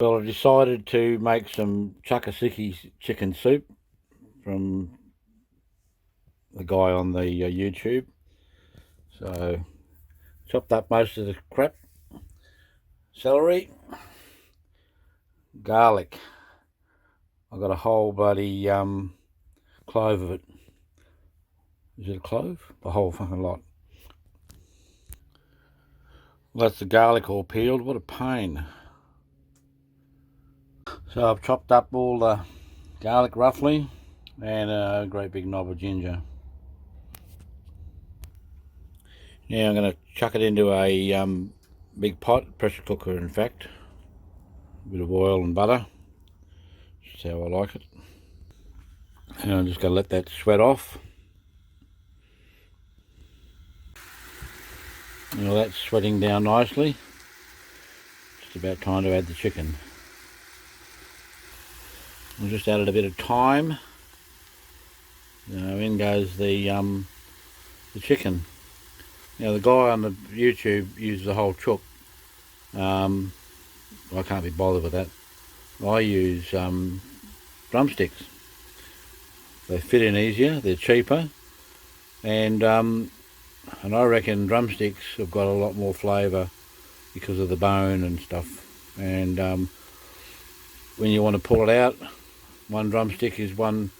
Well, I decided to make some Sickie Chicken Soup from the guy on the YouTube. So, chopped up most of the crap. Celery, garlic. I got a whole bloody clove of it. Is it a clove? The whole fucking lot. Well, that's the garlic all peeled. What a pain. So I've chopped up all the garlic roughly and a great big knob of ginger. Now I'm going to chuck it into a big pot, pressure cooker in fact. A bit of oil and butter. That's how I like it. And I'm just going to let that sweat off. Well, that's sweating down nicely. Just about time to add the chicken. I've just added a bit of thyme. In goes the chicken. Now the guy on the YouTube uses the whole chook. I can't be bothered with that. I use drumsticks. They fit in easier, they're cheaper, and I reckon drumsticks have got a lot more flavour because of the bone and stuff. And when you want to pull it out, one drumstick is one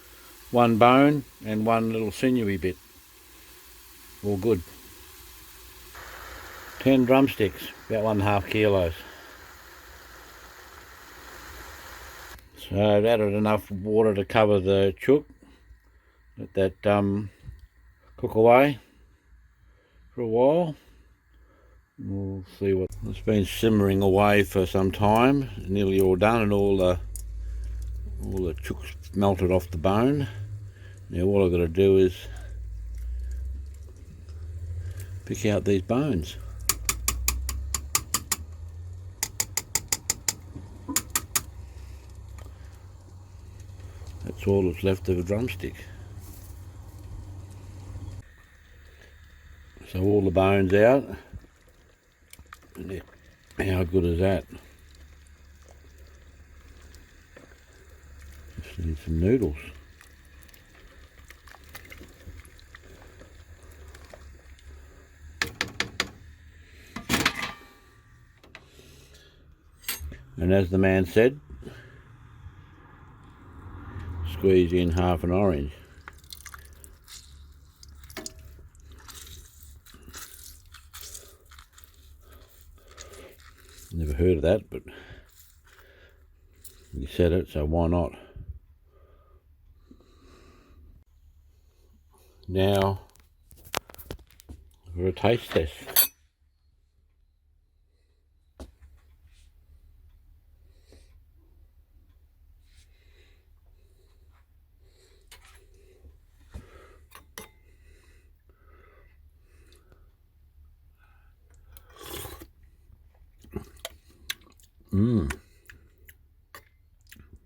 bone and one little sinewy bit. All good. 10 drumsticks, about 1.5 kilos. So I've added enough water to cover the chook. Let that cook away for a while. We'll see what it's been simmering away for some time. Nearly all done, and all the chook's melted off the bone. Now all I've got to do is pick out these bones. That's all that's left of a drumstick. So all the bones out. How good is that? Just need some noodles. And as the man said, squeeze in half an orange. Never heard of that, but he said it, so why not? Now for a taste test.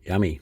Yummy.